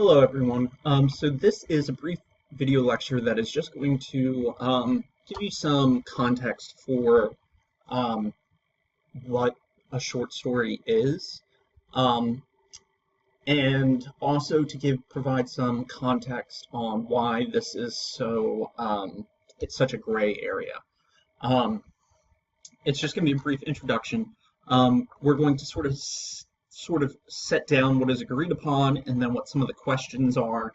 Hello, everyone. So this is a brief video lecture that is just going to give you some context for um, what a short story is, um, and also to provide some context on why this is it's such a gray area. Um, it's just going to be a brief introduction. We're going to sort of set down what is agreed upon and then what some of the questions are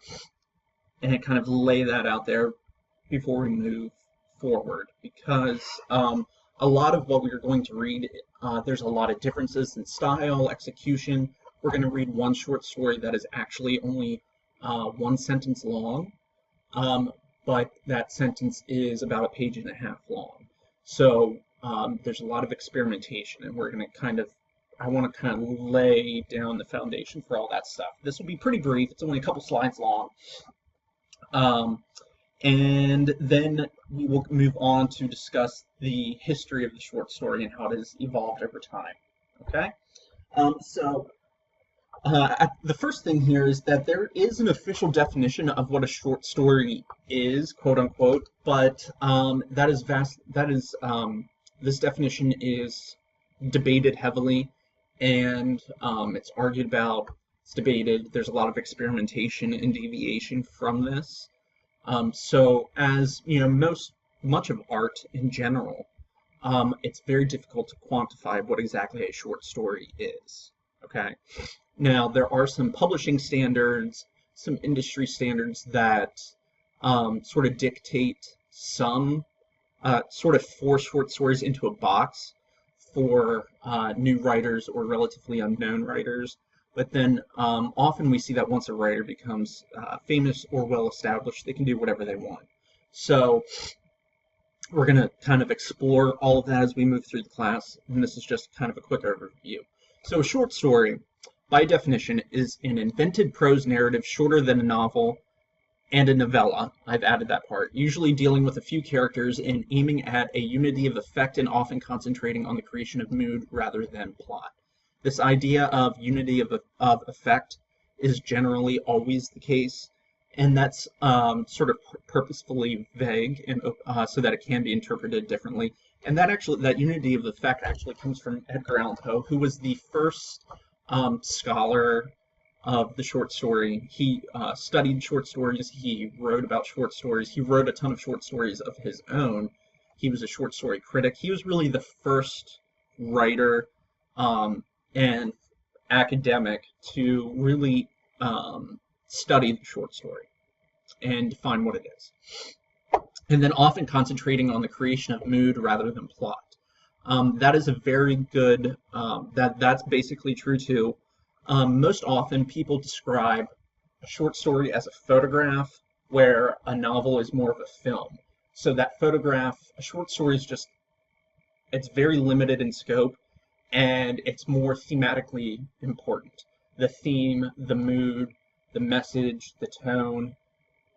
and kind of lay that out there before we move forward because a lot of what we're going to read, there's a lot of differences in style, execution. We're going to read one short story that is actually only one sentence long, but that sentence is about a page and a half long. So there's a lot of experimentation, and I want to kind of lay down the foundation for all that stuff. This will be pretty brief. It's only a couple slides long. And then we will move on to discuss the history of the short story and how it has evolved over time. Okay? The first thing here is that there is an official definition of what a short story is, quote unquote, but this definition is debated heavily, and it's argued about, it's debated. There's a lot of experimentation and deviation from this. So as you know, much of art in general, it's very difficult to quantify what exactly a short story is. Okay. Now there are some publishing standards, some industry standards that sort of dictate some sort of force short stories into a box for new writers or relatively unknown writers. But then often we see that once a writer becomes famous or well established, they can do whatever they want. So we're going to kind of explore all of that as we move through the class, and this is just kind of a quick overview. So a short story, by definition, is an invented prose narrative shorter than a novel and a novella. I've added that part, usually dealing with a few characters and aiming at a unity of effect and often concentrating on the creation of mood rather than plot. This idea of unity of effect is generally always the case, and that's sort of purposefully vague, and so that it can be interpreted differently. And that unity of effect actually comes from Edgar Allan Poe, who was the first scholar of the short story. He studied short stories. He wrote about short stories. He wrote a ton of short stories of his own. He was a short story critic. He was really the first writer and academic to really study the short story and define what it is. And then often concentrating on the creation of mood rather than plot. That is a very good, that's basically true too. Most often people describe a short story as a photograph, where a novel is more of a film. So that photograph, a short story is just, it's very limited in scope, and it's more thematically important. The theme, the mood, the message, the tone,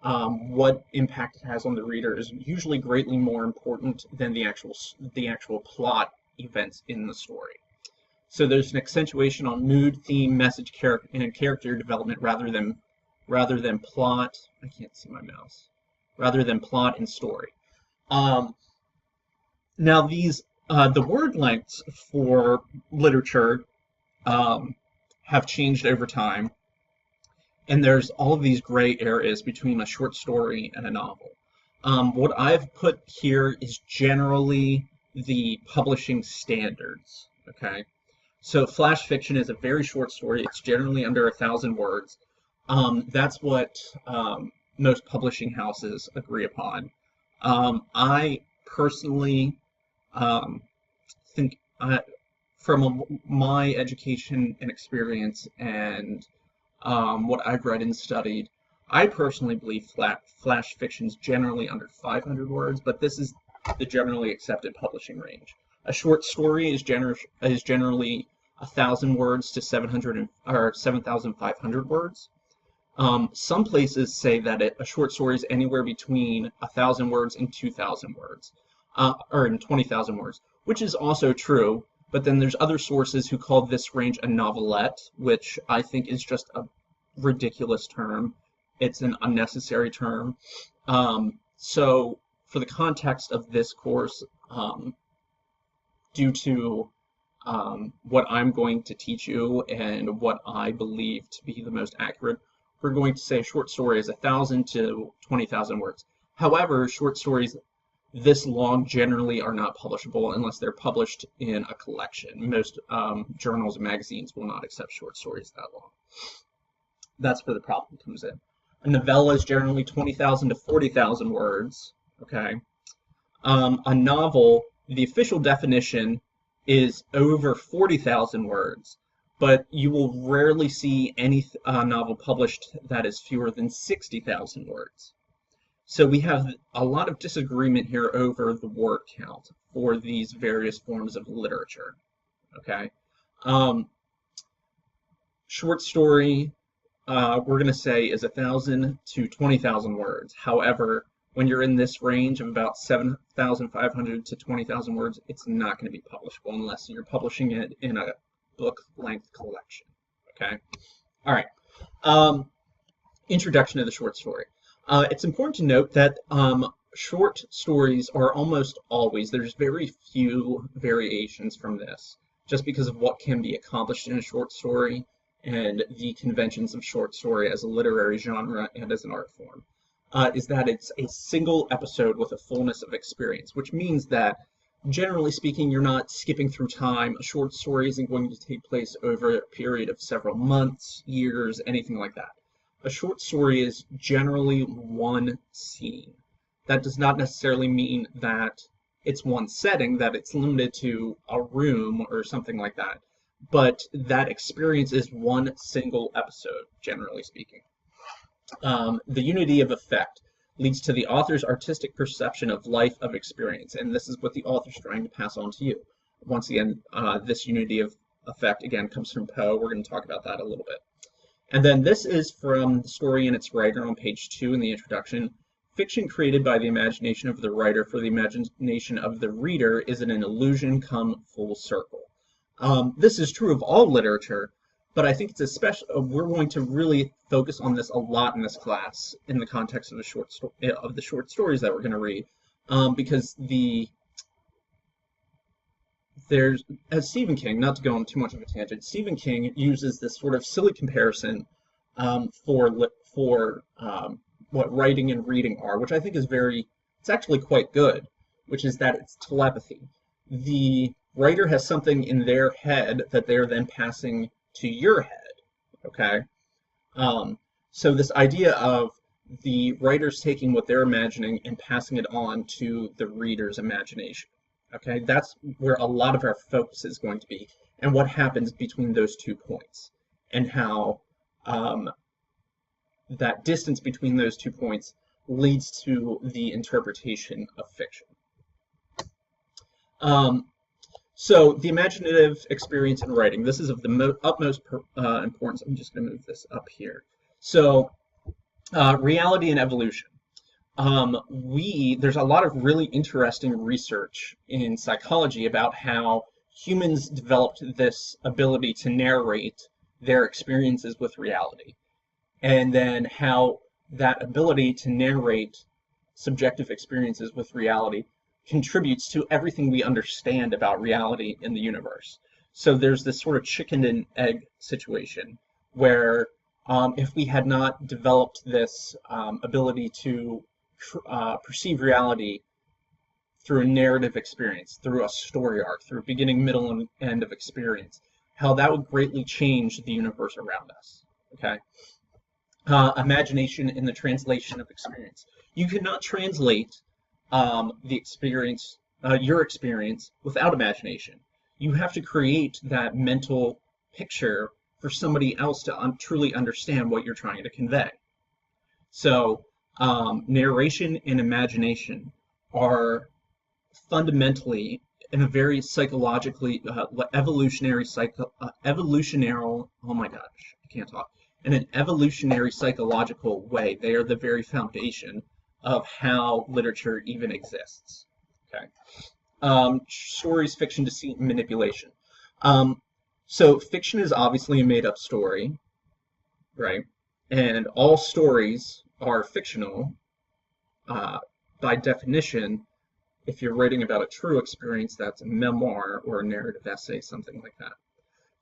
what impact it has on the reader is usually greatly more important than the actual plot events in the story. So there's an accentuation on mood, theme, message, and character development rather than plot. I can't see my mouse. Rather than plot and story. Now the word lengths for literature have changed over time, and there's all of these gray areas between a short story and a novel. What I've put here is generally the publishing standards. Okay. So flash fiction is a very short story. It's generally under 1,000 words. That's what most publishing houses agree upon. I personally think, from my education and experience and what I've read and studied, I personally believe flash fiction is generally under 500 words, but this is the generally accepted publishing range. A short story is generally 1,000 words to 7,500 words. Some places say that a short story is anywhere between 1,000 words and 2,000 words, or in 20,000 words, which is also true. But then there's other sources who call this range a novelette, which I think is just a ridiculous term. It's an unnecessary term. So for the context of this course, due to what I'm going to teach you and what I believe to be the most accurate, we're going to say a short story is 1,000 to 20,000 words. However, short stories this long generally are not publishable unless they're published in a collection. Most journals and magazines will not accept short stories that long. That's where the problem comes in. A novella is generally 20,000 to 40,000 words. Okay. A novel, the official definition is over 40,000 words, but you will rarely see any novel published that is fewer than 60,000 words. So we have a lot of disagreement here over the word count for these various forms of literature. Okay. Short story, we're going to say is 1,000 to 20,000 words. However, when you're in this range of about 7,500 to 20,000 words, it's not going to be publishable unless you're publishing it in a book-length collection. Okay. All right. Introduction to the short story. It's important to note that short stories are almost always, there's very few variations from this, just because of what can be accomplished in a short story and the conventions of short story as a literary genre and as an art form, is that it's a single episode with a fullness of experience, which means that, generally speaking, you're not skipping through time. A short story isn't going to take place over a period of several months, years, anything like that. A short story is generally one scene. That does not necessarily mean that it's one setting, that it's limited to a room or something like that, but that experience is one single episode, generally speaking. The unity of effect leads to the author's artistic perception of life of experience, and this is what the author's trying to pass on to you. Once again, this unity of effect, again, comes from Poe. We're going to talk about that a little bit. And then this is from the story and its writer on page 2 in the introduction. Fiction created by the imagination of the writer for the imagination of the reader is an illusion come full circle. This is true of all literature, but I think it's especially, we're going to really focus on this a lot in this class in the context of the short stories that we're going to read, because as Stephen King, not to go on too much of a tangent, Stephen King uses this sort of silly comparison for what writing and reading are, which I think is it's actually quite good, which is that it's telepathy. The writer has something in their head that they're then passing to your head, okay? So this idea of the writers taking what they're imagining and passing it on to the reader's imagination. Okay, that's where a lot of our focus is going to be, and what happens between those 2 points, and how that distance between those 2 points leads to the interpretation of fiction. So the imaginative experience in writing, this is of the utmost importance. I'm just going to move this up here. So reality and evolution. There's a lot of really interesting research in psychology about how humans developed this ability to narrate their experiences with reality, and then how that ability to narrate subjective experiences with reality contributes to everything we understand about reality in the universe. So there's this sort of chicken and egg situation where if we had not developed this ability to perceive reality through a narrative experience, through a story arc, through beginning, middle, and end of experience, how that would greatly change the universe around us. Okay. Imagination in the translation of experience. You cannot translate the experience, your experience, without imagination. You have to create that mental picture for somebody else to truly understand what you're trying to convey. So narration and imagination are fundamentally in a very psychologically evolutionary oh my gosh, I can't talk. In an evolutionary psychological way, they are the very foundation of how literature even exists. Okay. Stories, fiction, deceit, and manipulation. So fiction is obviously a made-up story, right? And all stories are fictional uh, by definition. If you're writing about a true experience, that's a memoir or a narrative essay, something like that.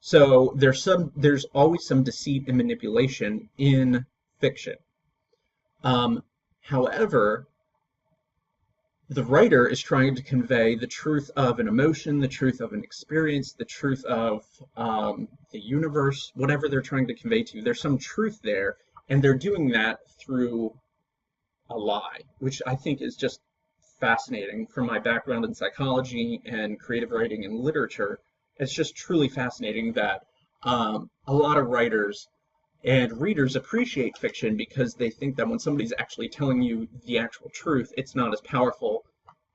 So there's always some deceit and manipulation in fiction. Um, However, the writer is trying to convey the truth of an emotion, the truth of an experience, the truth of the universe, whatever they're trying to convey to you. There's some truth there, and they're doing that through a lie, which I think is just fascinating. From my background in psychology and creative writing and literature, it's just truly fascinating that a lot of writers and readers appreciate fiction because they think that when somebody's actually telling you the actual truth, it's not as powerful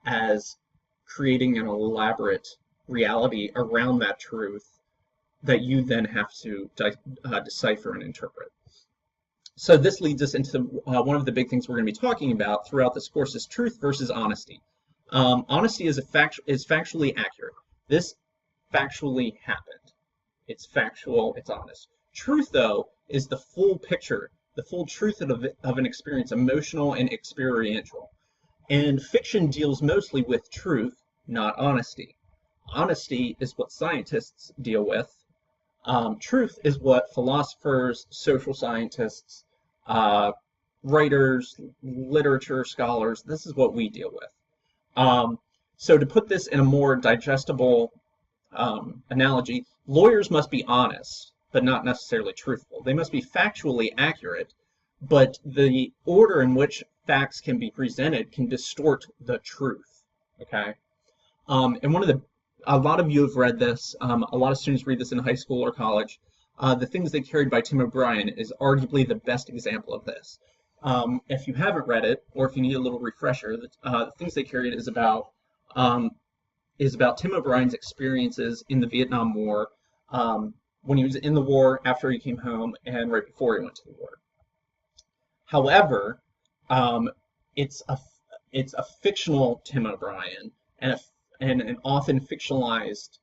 as creating an elaborate reality around that truth that you then have to decipher and interpret. So this leads us into one of the big things we're going to be talking about throughout this course is truth versus honesty. Honesty is factually accurate. This factually happened. It's factual, it's honest. Truth, though, is the full picture, the full truth of an experience, emotional and experiential. And fiction deals mostly with truth, not honesty. Honesty is what scientists deal with. Truth is what philosophers, social scientists, writers, literature scholars, this is what we deal with. So to put this in a more digestible analogy, lawyers must be honest, but not necessarily truthful. They must be factually accurate, but the order in which facts can be presented can distort the truth. Okay, and a lot of you have read this. A lot of students read this in high school or college. The Things They Carried by Tim O'Brien is arguably the best example of this. If you haven't read it, or if you need a little refresher, the Things They Carried is about Tim O'Brien's experiences in the Vietnam War, when he was in the war, after he came home, and right before he went to the war. However, it's a fictional Tim O'Brien and an often fictionalized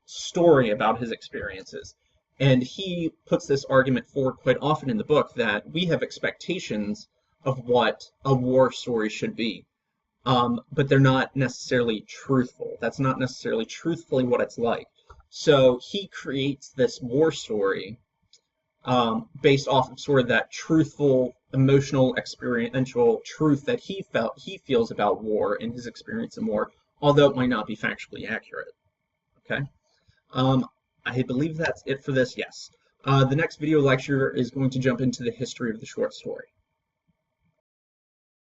story about his experiences. And he puts this argument forward quite often in the book that we have expectations of what a war story should be. But they're not necessarily truthful. That's not necessarily truthfully what it's like. So he creates this war story based off of sort of that truthful, emotional, experiential truth that he feels about war and his experience in war, although it might not be factually accurate. Okay, I believe that's it for this. Yes. The next video lecture is going to jump into the history of the short story.